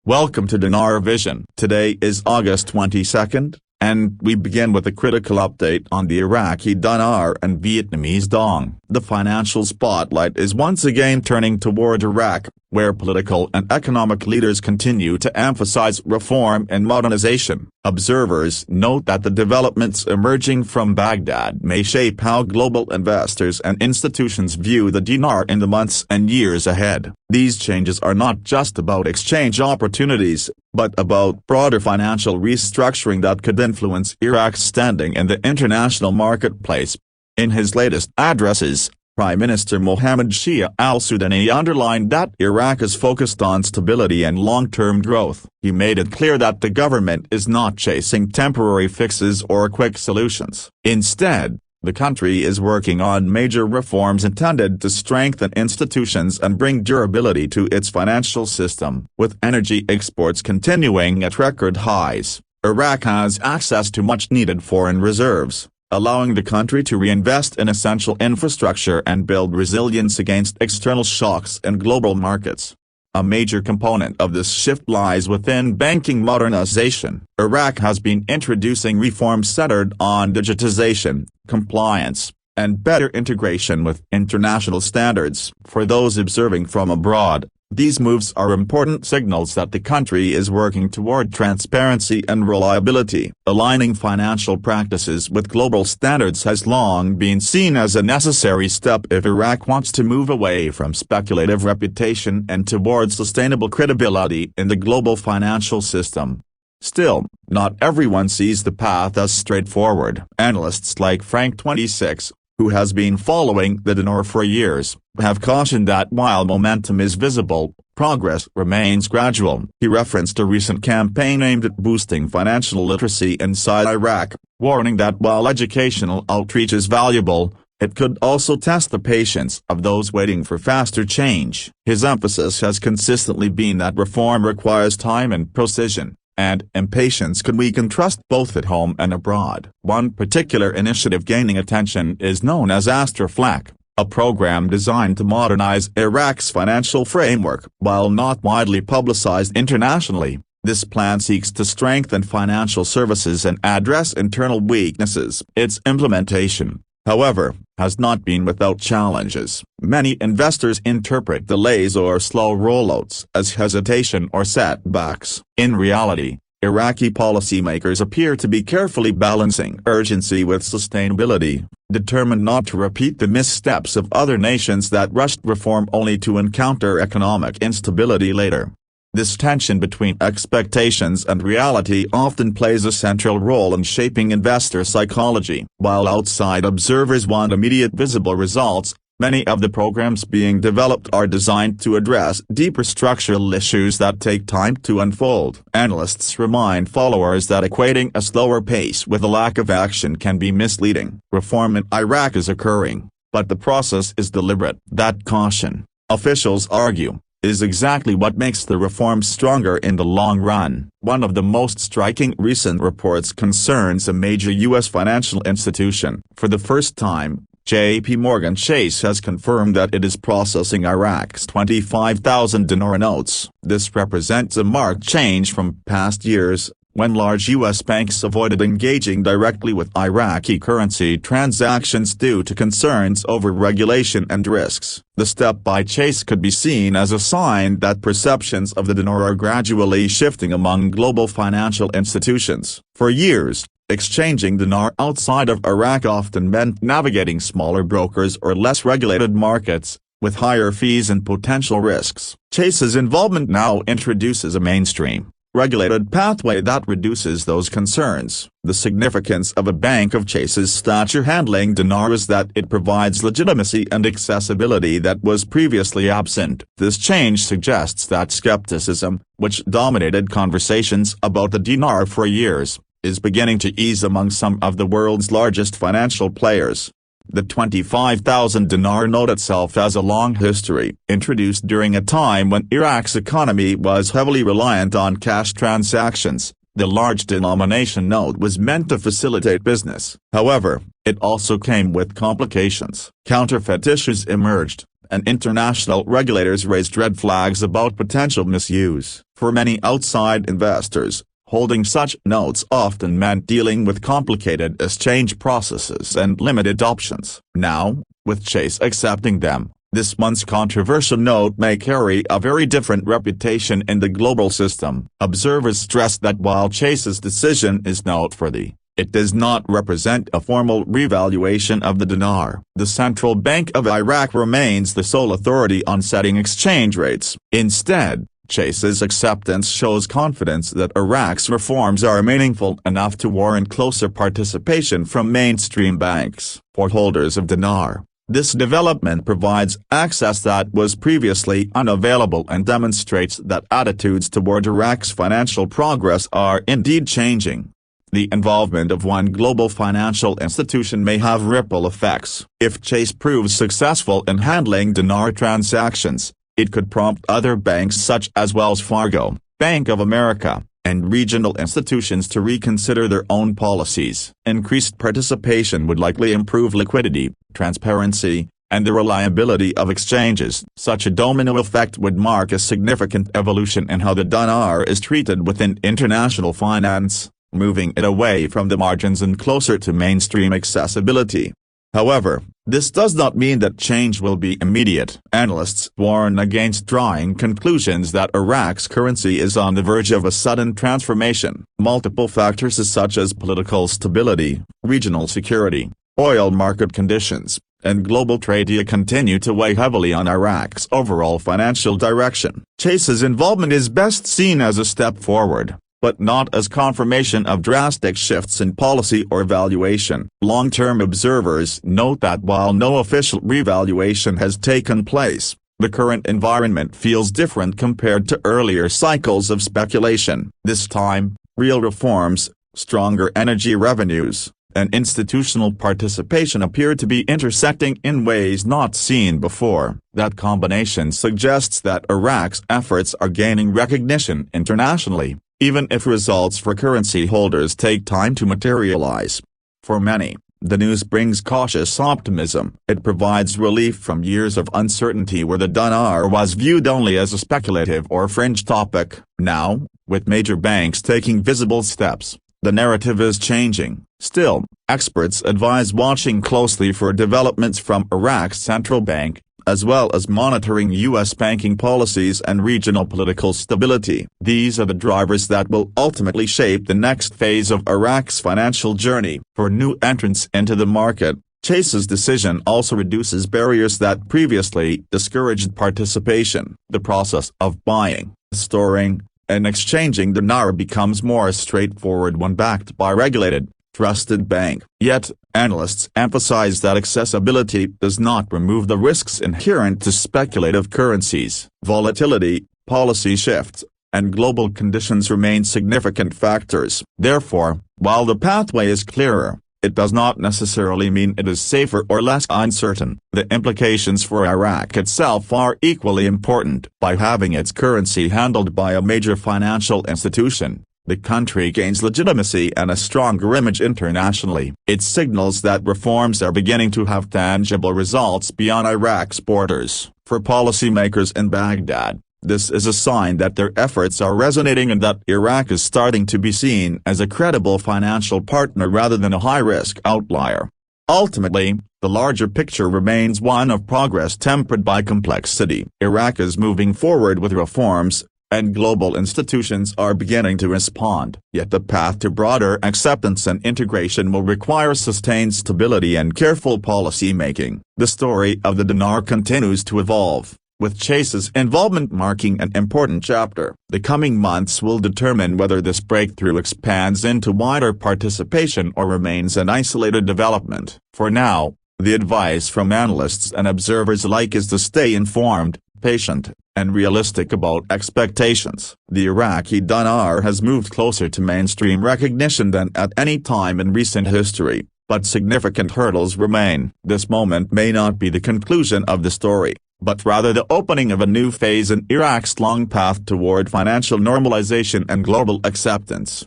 Welcome to Dinar Vision. Today is August 22nd, and we begin with a critical update on the Iraqi Dinar and Vietnamese Dong. The financial spotlight is once again turning toward Iraq, where political and economic leaders continue to emphasize reform and modernization. Observers note that the developments emerging from Baghdad may shape how global investors and institutions view the dinar in the months and years ahead. These changes are not just about exchange opportunities, but about broader financial restructuring that could influence Iraq's standing in the international marketplace. In his latest addresses, Prime Minister Mohammed Shia al-Sudani underlined that Iraq is focused on stability and long-term growth. He made it clear that the government is not chasing temporary fixes or quick solutions. Instead, the country is working on major reforms intended to strengthen institutions and bring durability to its financial system. With energy exports continuing at record highs, Iraq has access to much-needed foreign reserves, allowing the country to reinvest in essential infrastructure and build resilience against external shocks in global markets. A major component of this shift lies within banking modernization. Iraq has been introducing reforms centered on digitization, compliance, and better integration with international standards. For those observing from abroad, these moves are important signals that the country is working toward transparency and reliability. Aligning financial practices with global standards has long been seen as a necessary step if Iraq wants to move away from speculative reputation and toward sustainable credibility in the global financial system. Still, not everyone sees the path as straightforward. Analysts like Frank26, who has been following the dinar for years, have cautioned that while momentum is visible, progress remains gradual. He referenced a recent campaign aimed at boosting financial literacy inside Iraq, warning that while educational outreach is valuable, it could also test the patience of those waiting for faster change. His emphasis has consistently been that reform requires time and precision, and impatience can weaken trust both at home and abroad. One particular initiative gaining attention is known as Astroflak, a program designed to modernize Iraq's financial framework. While not widely publicized internationally, this plan seeks to strengthen financial services and address internal weaknesses. Its implementation, however, has not been without challenges. Many investors interpret delays or slow rollouts as hesitation or setbacks. In reality, Iraqi policymakers appear to be carefully balancing urgency with sustainability, determined not to repeat the missteps of other nations that rushed reform only to encounter economic instability later. This tension between expectations and reality often plays a central role in shaping investor psychology. While outside observers want immediate visible results, many of the programs being developed are designed to address deeper structural issues that take time to unfold. Analysts remind followers that equating a slower pace with a lack of action can be misleading. Reform in Iraq is occurring, but the process is deliberate. That caution, officials argue, is exactly what makes the reforms stronger in the long run. One of the most striking recent reports concerns a major U.S. financial institution. For the first time, J.P. Morgan Chase has confirmed that it is processing Iraq's 25,000 dinar notes. This represents a marked change from past years, when large U.S. banks avoided engaging directly with Iraqi currency transactions due to concerns over regulation and risks. The step by Chase could be seen as a sign that perceptions of the dinar are gradually shifting among global financial institutions. For years, exchanging dinar outside of Iraq often meant navigating smaller brokers or less regulated markets, with higher fees and potential risks. Chase's involvement now introduces a mainstream, regulated pathway that reduces those concerns. The significance of a bank of Chase's stature handling dinar is that it provides legitimacy and accessibility that was previously absent. This change suggests that skepticism, which dominated conversations about the dinar for years, is beginning to ease among some of the world's largest financial players. The 25,000 dinar note itself has a long history. Introduced during a time when Iraq's economy was heavily reliant on cash transactions, the large denomination note was meant to facilitate business. However, it also came with complications. Counterfeit issues emerged, and international regulators raised red flags about potential misuse. For many outside investors, holding such notes often meant dealing with complicated exchange processes and limited options. Now, with Chase accepting them, this month's controversial note may carry a very different reputation in the global system. Observers stress that while Chase's decision is noteworthy, it does not represent a formal revaluation of the dinar. The Central Bank of Iraq remains the sole authority on setting exchange rates. Instead, Chase's acceptance shows confidence that Iraq's reforms are meaningful enough to warrant closer participation from mainstream banks. For holders of dinar, this development provides access that was previously unavailable and demonstrates that attitudes toward Iraq's financial progress are indeed changing. The involvement of one global financial institution may have ripple effects. If Chase proves successful in handling dinar transactions, it could prompt other banks such as Wells Fargo, Bank of America, and regional institutions to reconsider their own policies. Increased participation would likely improve liquidity, transparency, and the reliability of exchanges. Such a domino effect would mark a significant evolution in how the dinar is treated within international finance, moving it away from the margins and closer to mainstream accessibility. However, this does not mean that change will be immediate. Analysts warn against drawing conclusions that Iraq's currency is on the verge of a sudden transformation. Multiple factors such as political stability, regional security, oil market conditions, and global trade continue to weigh heavily on Iraq's overall financial direction. Chase's involvement is best seen as a step forward, but not as confirmation of drastic shifts in policy or valuation. Long-term observers note that while no official revaluation has taken place, the current environment feels different compared to earlier cycles of speculation. This time, real reforms, stronger energy revenues, and institutional participation appear to be intersecting in ways not seen before. That combination suggests that Iraq's efforts are gaining recognition internationally, even if results for currency holders take time to materialize. For many, the news brings cautious optimism. It provides relief from years of uncertainty where the dinar was viewed only as a speculative or fringe topic. Now, with major banks taking visible steps, the narrative is changing. Still, experts advise watching closely for developments from Iraq's central bank, as well as monitoring U.S. banking policies and regional political stability. These are the drivers that will ultimately shape the next phase of Iraq's financial journey. For new entrants into the market, Chase's decision also reduces barriers that previously discouraged participation. The process of buying, storing, and exchanging dinar becomes more straightforward when backed by regulated, trusted bank. Yet, analysts emphasize that accessibility does not remove the risks inherent to speculative currencies. Volatility, policy shifts, and global conditions remain significant factors. Therefore, while the pathway is clearer, it does not necessarily mean it is safer or less uncertain. The implications for Iraq itself are equally important. By having its currency handled by a major financial institution, the country gains legitimacy and a stronger image internationally. It signals that reforms are beginning to have tangible results beyond Iraq's borders. For policymakers in Baghdad, this is a sign that their efforts are resonating and that Iraq is starting to be seen as a credible financial partner rather than a high-risk outlier. Ultimately, the larger picture remains one of progress tempered by complexity. Iraq is moving forward with reforms, and global institutions are beginning to respond. Yet the path to broader acceptance and integration will require sustained stability and careful policy making. The story of the dinar continues to evolve, with Chase's involvement marking an important chapter. The coming months will determine whether this breakthrough expands into wider participation or remains an isolated development. For now, the advice from analysts and observers alike is to stay informed, patient, and realistic about expectations. The Iraqi dinar has moved closer to mainstream recognition than at any time in recent history, but significant hurdles remain. This moment may not be the conclusion of the story, but rather the opening of a new phase in Iraq's long path toward financial normalization and global acceptance.